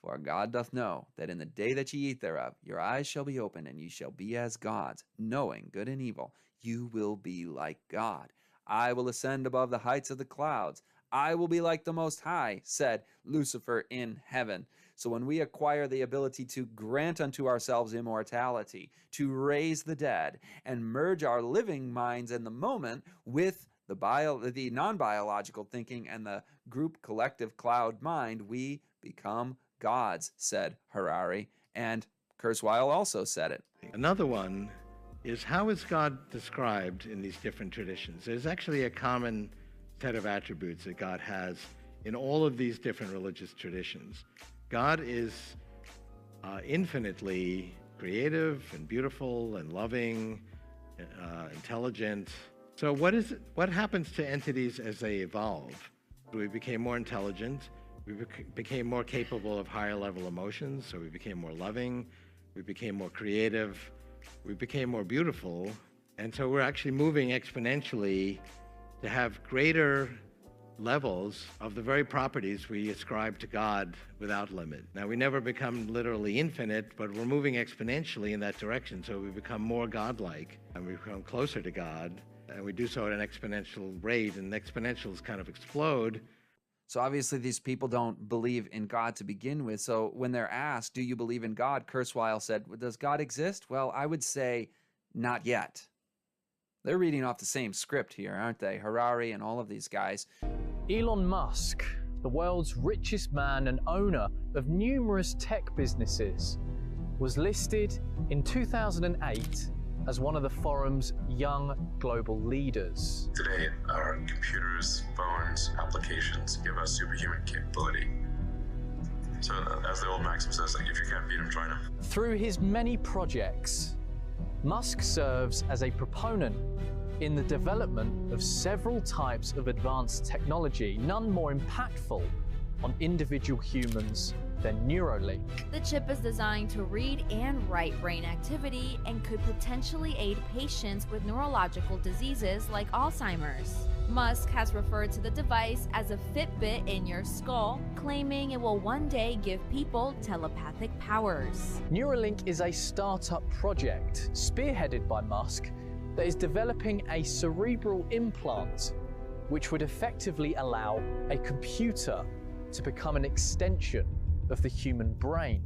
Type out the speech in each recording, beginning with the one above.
For God doth know that in the day that ye eat thereof, your eyes shall be opened, and ye shall be as gods, knowing good and evil. You will be like God. I will ascend above the heights of the clouds. I will be like the Most High, said Lucifer in heaven. So when we acquire the ability to grant unto ourselves immortality, to raise the dead, and merge our living minds in the moment with the non-biological thinking and the group collective cloud mind, we become gods, said Harari, and Kurzweil also said it. Another one is, how is God described in these different traditions? There's actually a common set of attributes that God has in all of these different religious traditions. God is infinitely creative and beautiful and loving, intelligent. So what happens to entities as they evolve? We became more intelligent. We became more capable of higher level emotions, so we became more loving. We became more creative. We became more beautiful. And so we're actually moving exponentially to have greater levels of the very properties we ascribe to God without limit. Now, we never become literally infinite, but we're moving exponentially in that direction, so we become more godlike, and we become closer to God, and we do so at an exponential rate, and exponentials kind of explode. So obviously these people don't believe in God to begin with. So when they're asked, do you believe in God? Kurzweil said, does God exist? Well, I would say not yet. They're reading off the same script here, aren't they? Harari and all of these guys. Elon Musk, the world's richest man and owner of numerous tech businesses, was listed in 2008 as one of the forum's young global leaders. Today, our computers, phones, applications give us superhuman capability. So as the old maxim says, like, if you can't beat them, join them. Through his many projects, Musk serves as a proponent in the development of several types of advanced technology, none more impactful on individual humans than Neuralink. The chip is designed to read and write brain activity and could potentially aid patients with neurological diseases like Alzheimer's. Musk has referred to the device as a Fitbit in your skull, claiming it will one day give people telepathic powers. Neuralink is a startup project spearheaded by Musk that is developing a cerebral implant which would effectively allow a computer to become an extension of the human brain.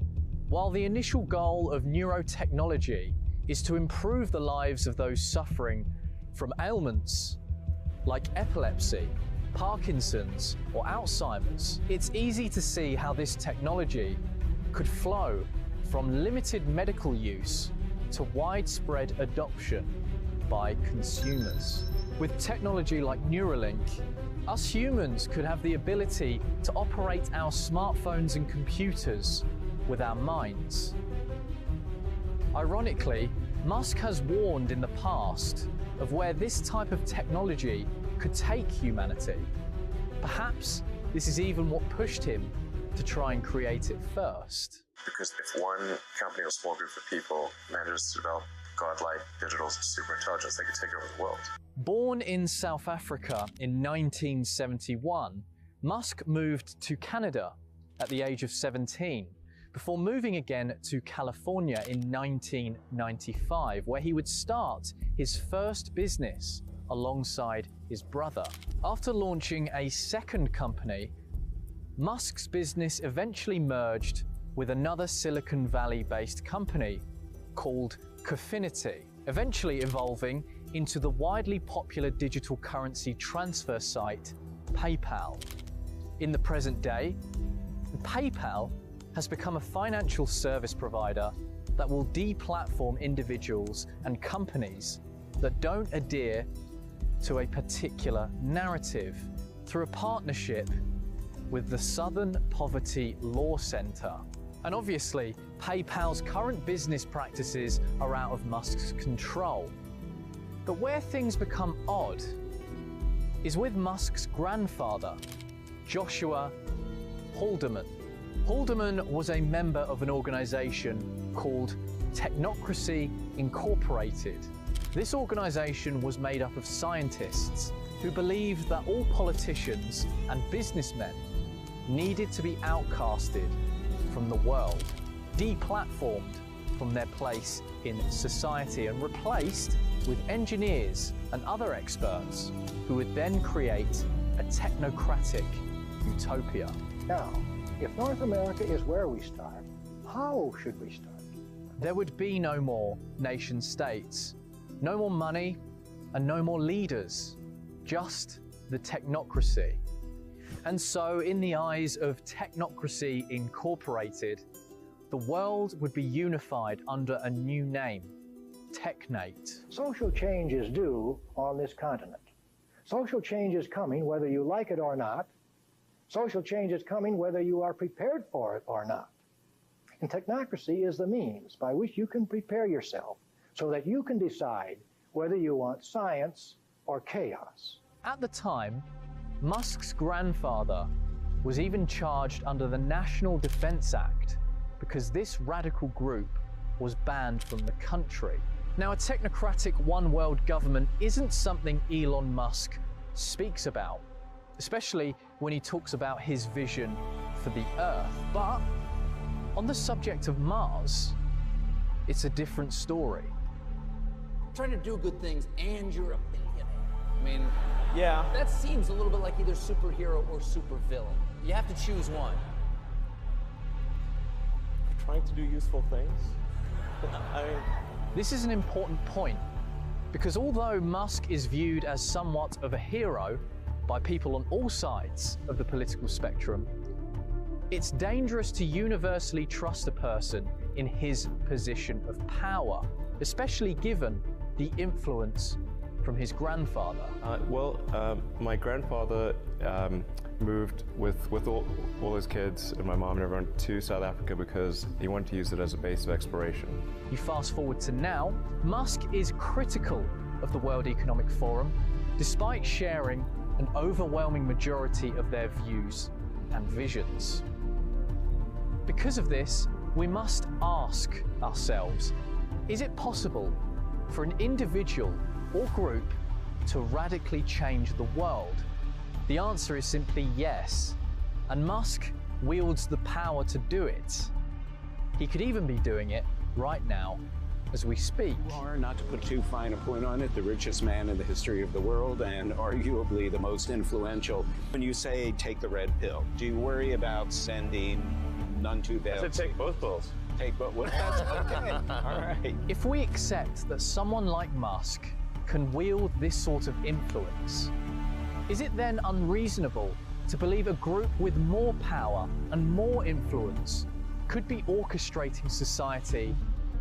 While the initial goal of neurotechnology is to improve the lives of those suffering from ailments like epilepsy, Parkinson's, or Alzheimer's, it's easy to see how this technology could flow from limited medical use to widespread adoption by consumers. With technology like Neuralink, us humans could have the ability to operate our smartphones and computers with our minds. Ironically, Musk has warned in the past of where this type of technology could take humanity. Perhaps this is even what pushed him to try and create it first. Because if one company or small group of people manages to develop godlike digital superintelligence, they could take over the world. Born in South Africa in 1971, Musk moved to Canada at the age of 17, before moving again to California in 1995, where he would start his first business alongside his brother. After launching a second company, Musk's business eventually merged with another Silicon Valley-based company called Cofinity, eventually evolving into the widely popular digital currency transfer site PayPal. In the present day, PayPal has become a financial service provider that will deplatform individuals and companies that don't adhere to a particular narrative through a partnership with the Southern Poverty Law Center. And obviously, PayPal's current business practices are out of Musk's control. But where things become odd is with Musk's grandfather, Joshua Haldeman. Haldeman was a member of an organization called Technocracy Incorporated. This organization was made up of scientists who believed that all politicians and businessmen needed to be outcasted from the world, deplatformed from their place in society and replaced with engineers and other experts who would then create a technocratic utopia. Now, if North America is where we start, how should we start? There would be no more nation states, no more money, and no more leaders, just the technocracy. And so, in the eyes of Technocracy Incorporated, the world would be unified under a new name, Technate. Social change is due on this continent. Social change is coming whether you like it or not. Social change is coming whether you are prepared for it or not. And technocracy is the means by which you can prepare yourself so that you can decide whether you want science or chaos. At the time, Musk's grandfather was even charged under the National Defense Act because this radical group was banned from the country. Now, a technocratic one-world government isn't something Elon Musk speaks about, especially when he talks about his vision for the Earth. But on the subject of Mars, it's a different story. Trying to do good things and you're a billionaire. I mean, Yeah. that seems a little bit like either superhero or supervillain. You have to choose one. Trying to do useful things. I mean, This is an important point, because although Musk is viewed as somewhat of a hero by people on all sides of the political spectrum, it's dangerous to universally trust a person in his position of power, especially given the influence from his grandfather. My grandfather moved with all his kids and my mom and everyone to South Africa because he wanted to use it as a base of exploration. You fast forward to now, Musk is critical of the World Economic Forum, despite sharing an overwhelming majority of their views and visions. Because of this, we must ask ourselves, is it possible for an individual or group to radically change the world? The answer is simply yes, and Musk wields the power to do it. He could even be doing it right now as we speak. You are, not to put too fine a point on it, the richest man in the history of the world and arguably the most influential. When you say take the red pill, do you worry about sending none too bad? I said take both pills. Take both. Well, that's okay. All right. If we accept that someone like Musk can wield this sort of influence, is it then unreasonable to believe a group with more power and more influence could be orchestrating society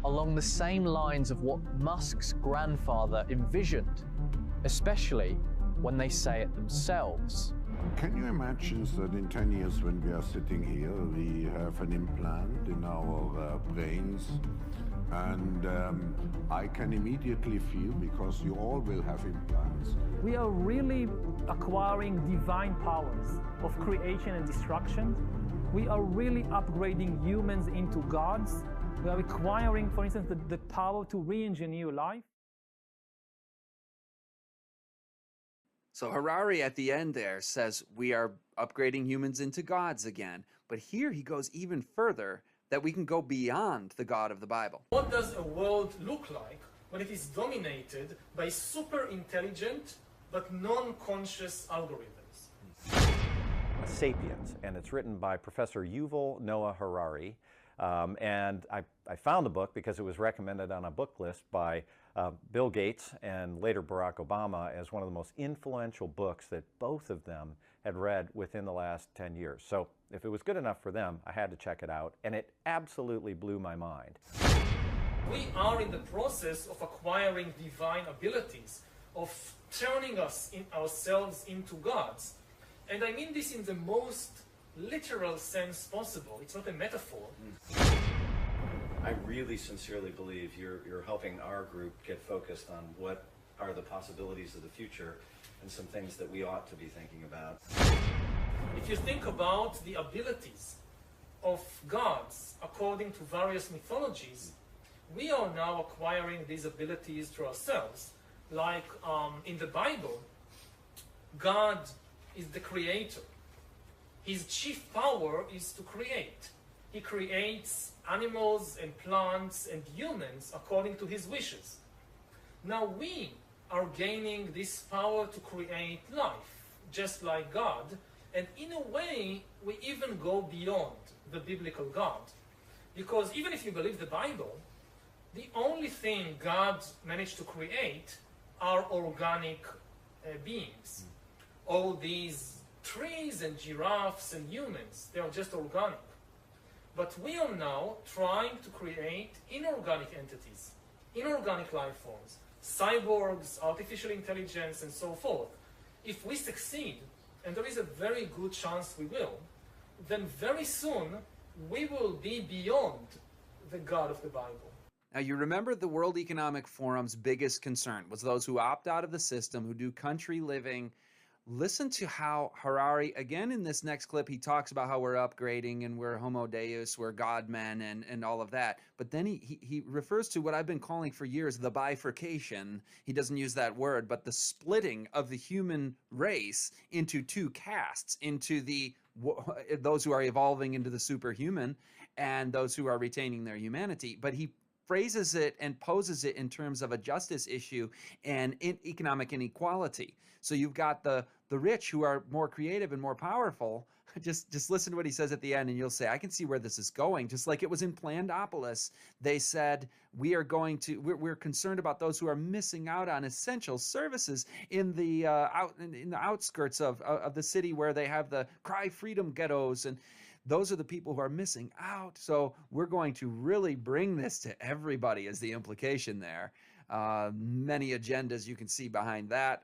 along the same lines of what Musk's grandfather envisioned, especially when they say it themselves? Can you imagine that in 10 years when we are sitting here, we have an implant in our brains, and I can immediately feel, because you all will have implants. We are really acquiring divine powers of creation and destruction. We are really upgrading humans into gods. We are acquiring, for instance, the power to re-engineer life. So Harari at the end there says we are upgrading humans into gods again. But here he goes even further, that we can go beyond the God of the Bible. What does a world look like when it is dominated by super intelligent but non-conscious algorithms? Sapiens, and it's written by Professor Yuval Noah Harari. And I found the book because it was recommended on a book list by Bill Gates and later Barack Obama as one of the most influential books that both of them had read within the last 10 years. So if it was good enough for them, I had to check it out, and it absolutely blew my mind. We are in the process of acquiring divine abilities, of turning ourselves into gods. And I mean this in the most literal sense possible. It's not a metaphor. I really sincerely believe you're helping our group get focused on what are the possibilities of the future and some things that we ought to be thinking about. If you think about the abilities of gods according to various mythologies, we are now acquiring these abilities to ourselves. Like in the Bible, God is the creator. His chief power is to create. He creates animals and plants and humans according to his wishes. Now we are gaining this power to create life, just like God, and in a way, we even go beyond the biblical God. Because even if you believe the Bible, the only thing God managed to create are organic beings. All these trees and giraffes and humans, they are just organic. But we are now trying to create inorganic entities, inorganic life forms, cyborgs, artificial intelligence, and so forth. If we succeed, and there is a very good chance we will, then very soon we will be beyond the God of the Bible. Now, you remember the World Economic Forum's biggest concern was those who opt out of the system, who do country living. Listen to how Harari, again in this next clip, he talks about how we're upgrading and we're homo deus, we're God-men and all of that. But then he refers to what I've been calling for years the bifurcation. He doesn't use that word, but the splitting of the human race into two castes, into those who are evolving into the superhuman and those who are retaining their humanity. But he phrases it and poses it in terms of a justice issue and economic inequality. So you've got the rich who are more creative and more powerful. Just listen to what he says at the end and you'll say, I can see where this is going. Just like it was in Plandopolis, they said, we're concerned about those who are missing out on essential services in the outskirts of the city where they have the Cry Freedom ghettos, and those are the people who are missing out. So we're going to really bring this to everybody is the implication there. Many agendas you can see behind that.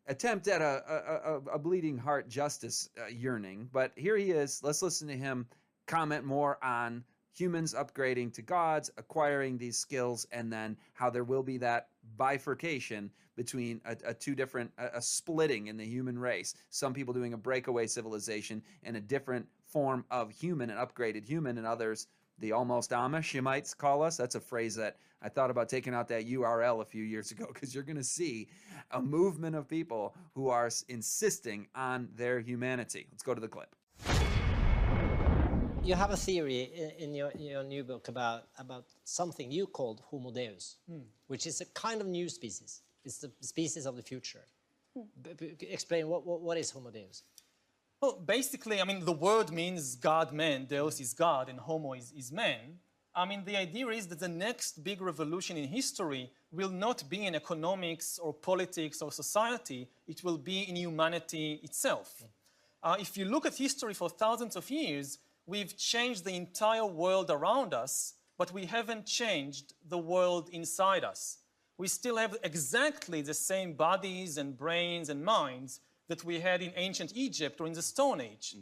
Attempt at a bleeding heart justice yearning. But here he is. Let's listen to him comment more on humans upgrading to gods, acquiring these skills, and then how there will be that bifurcation between a splitting in the human race. Some people doing a breakaway civilization and a different form of human, an upgraded human, and others, the almost Amish, you might call us. That's a phrase that I thought about taking out that URL a few years ago, because you're going to see a movement of people who are insisting on their humanity. Let's go to the clip. You have a theory in your new book about something you called Homo Deus, which is a kind of new species. It's the species of the future. Explain what is Homo Deus? Well, basically, I mean, the word means God, man. Deus is God, and Homo is man. I mean, the idea is that the next big revolution in history will not be in economics or politics or society. It will be in humanity itself. If you look at history for thousands of years, we've changed the entire world around us, but we haven't changed the world inside us. We still have exactly the same bodies and brains and minds that we had in ancient Egypt or in the Stone Age.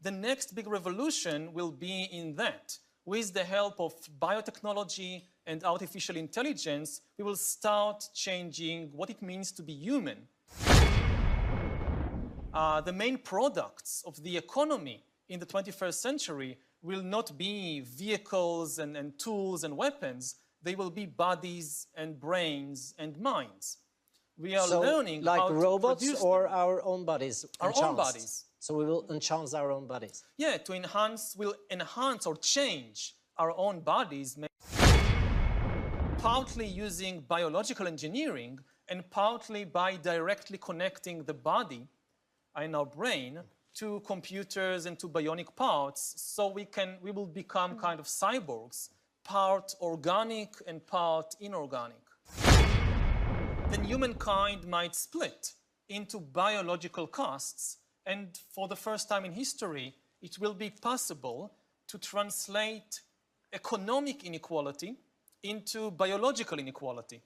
The next big revolution will be in that. With the help of biotechnology and artificial intelligence, we will start changing what it means to be human. The main products of the economy in the 21st century will not be vehicles and tools and weapons. They will be bodies and brains and minds. We are learning like how to robots produce or them. our own bodies? Our own bodies. So we will enchant our own bodies. Yeah, we'll enhance or change our own bodies, partly using biological engineering and partly by directly connecting the body and our brain to computers and to bionic parts, so we will become kind of cyborgs, part organic and part inorganic. Then humankind might split into biological castes, and for the first time in history, it will be possible to translate economic inequality into biological inequality.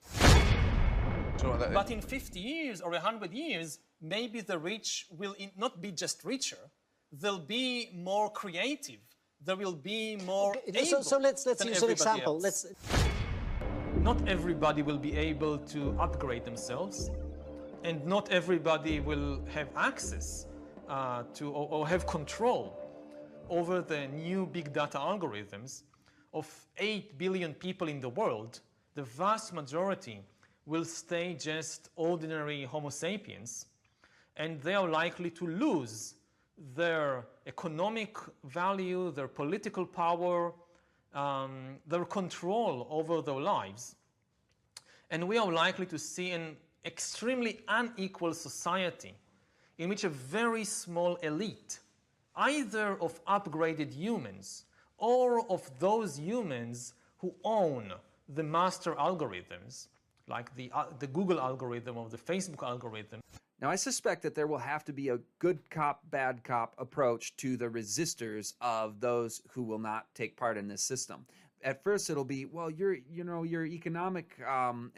But in 50 years or 100 years, maybe the rich will not be just richer, they'll be more creative, there will be more able So let's use an example. Not everybody will be able to upgrade themselves, and not everybody will have access to or have control over the new big data algorithms. Of 8 billion people in the world, the vast majority will stay just ordinary Homo sapiens, and they are likely to lose their economic value, their political power, their control over their lives. And we are likely to see an extremely unequal society in which a very small elite, either of upgraded humans or of those humans who own the master algorithms, like the Google algorithm or the Facebook algorithm. Now, I suspect that there will have to be a good cop, bad cop approach to the resistors of those who will not take part in this system. At first, it'll be, well, your economic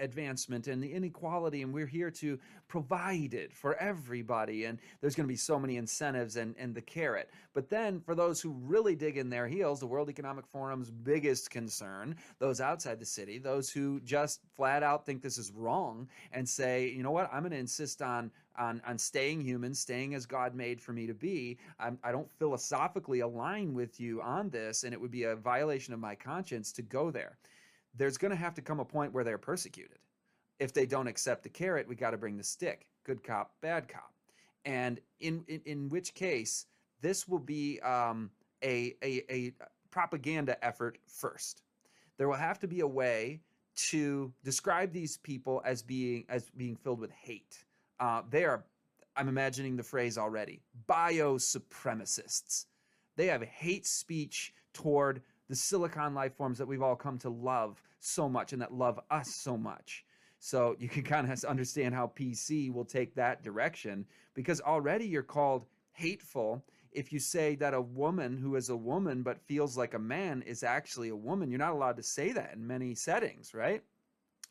advancement and the inequality, and we're here to provide it for everybody, and there's going to be so many incentives and the carrot. But then, for those who really dig in their heels, the World Economic Forum's biggest concern, those outside the city, those who just flat out think this is wrong and say, you know what, I'm going to insist on staying human, staying as God made for me to be. I don't philosophically align with you on this, and it would be a violation of my conscience to go there. There's going to have to come a point where they're persecuted. If they don't accept the carrot, we got to bring the stick. Good cop, bad cop. And in which case, this will be a propaganda effort first. There will have to be a way to describe these people as being filled with hate. They are, I'm imagining the phrase already, biosupremacists. They have hate speech toward the silicon life forms that we've all come to love so much and that love us so much. So you can kind of understand how PC will take that direction, because already you're called hateful if you say that a woman who is a woman but feels like a man is actually a woman. You're not allowed to say that in many settings, right?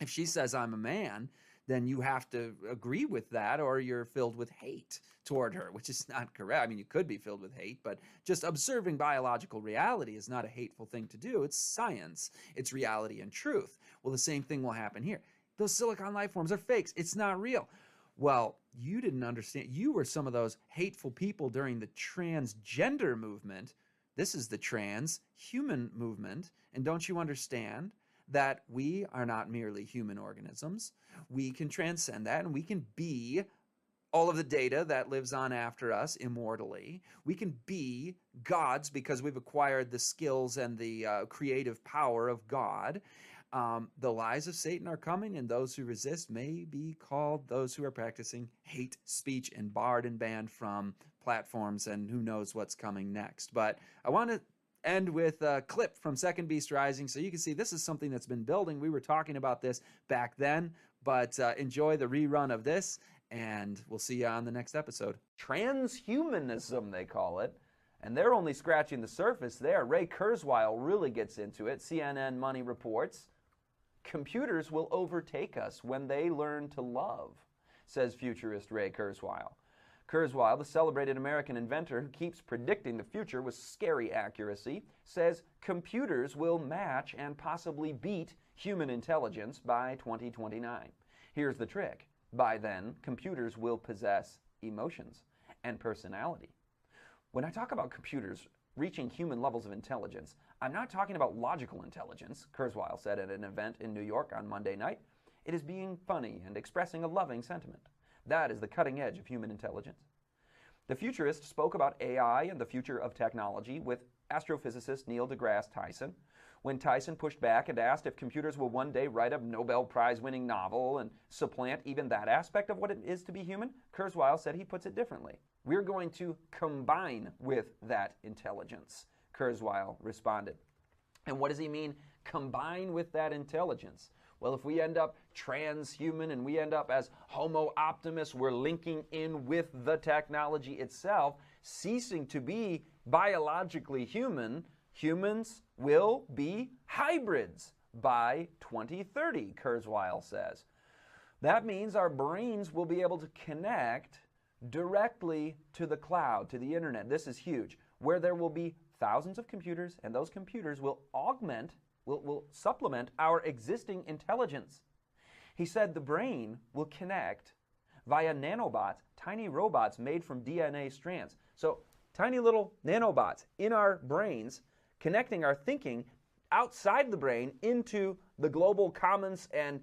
If she says I'm a man, then you have to agree with that, or you're filled with hate toward her, which is not correct. I mean, you could be filled with hate, but just observing biological reality is not a hateful thing to do. It's science. It's reality and truth. Well, the same thing will happen here. Those silicon life forms are fakes. It's not real. Well, you didn't understand. You were some of those hateful people during the transgender movement. This is the transhuman movement. And don't you understand that we are not merely human organisms? We can transcend that, and we can be all of the data that lives on after us immortally. We can be gods because we've acquired the skills and the creative power of God. The lies of Satan are coming, and those who resist may be called those who are practicing hate speech and barred and banned from platforms, and who knows what's coming next. But I want to end with a clip from Second Beast Rising so you can see this is something that's been building. We were talking about this back then, but enjoy the rerun of this, and we'll see you on the next episode. Transhumanism, they call it, and they're only scratching the surface there. Ray Kurzweil really gets into it. CNN Money reports, computers will overtake us when they learn to love, says futurist Ray Kurzweil. Kurzweil, the celebrated American inventor who keeps predicting the future with scary accuracy, says computers will match and possibly beat human intelligence by 2029. Here's the trick. By then, computers will possess emotions and personality. When I talk about computers reaching human levels of intelligence, I'm not talking about logical intelligence, Kurzweil said at an event in New York on Monday night. It is being funny and expressing a loving sentiment. That is the cutting edge of human intelligence. The futurist spoke about AI and the future of technology with astrophysicist Neil deGrasse Tyson. When Tyson pushed back and asked if computers will one day write a Nobel Prize-winning novel and supplant even that aspect of what it is to be human, Kurzweil said he puts it differently. We're going to combine with that intelligence, Kurzweil responded. And what does he mean, combine with that intelligence? Well, if we end up transhuman and we end up as Homo Optimus, we're linking in with the technology itself, ceasing to be biologically human, humans will be hybrids by 2030, Kurzweil says. That means our brains will be able to connect directly to the cloud, to the internet. This is huge, where there will be thousands of computers, and those computers will augment, will supplement our existing intelligence. He said the brain will connect via nanobots, tiny robots made from DNA strands. So tiny little nanobots in our brains connecting our thinking outside the brain into the global commons and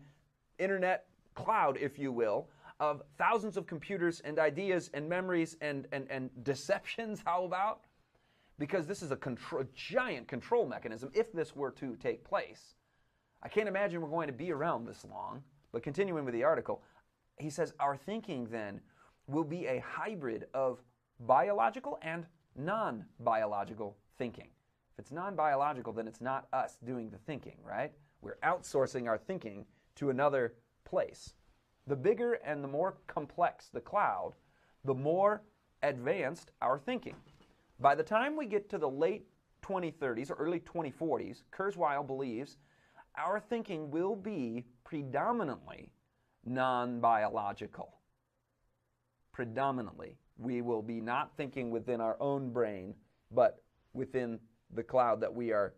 internet cloud, if you will, of thousands of computers and ideas and memories and deceptions, how about? Because this is a giant control mechanism if this were to take place. I can't imagine we're going to be around this long, but continuing with the article, he says our thinking then will be a hybrid of biological and non-biological thinking. If it's non-biological, then it's not us doing the thinking, right? We're outsourcing our thinking to another place. The bigger and the more complex the cloud, the more advanced our thinking. By the time we get to the late 2030s or early 2040s, Kurzweil believes our thinking will be predominantly non-biological. Predominantly. We will be not thinking within our own brain, but within the cloud that we are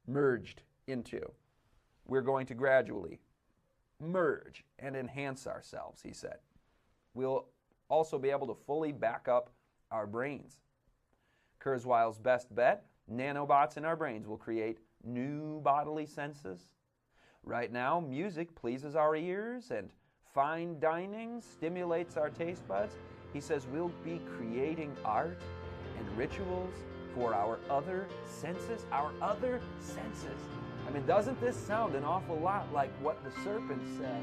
merged into. We're going to gradually merge and enhance ourselves, he said. We'll also be able to fully back up our brains. Kurzweil's best bet, nanobots in our brains will create new bodily senses. Right now, music pleases our ears and fine dining stimulates our taste buds. He says we'll be creating art and rituals for our other senses. Our other senses. I mean, doesn't this sound an awful lot like what the serpent said?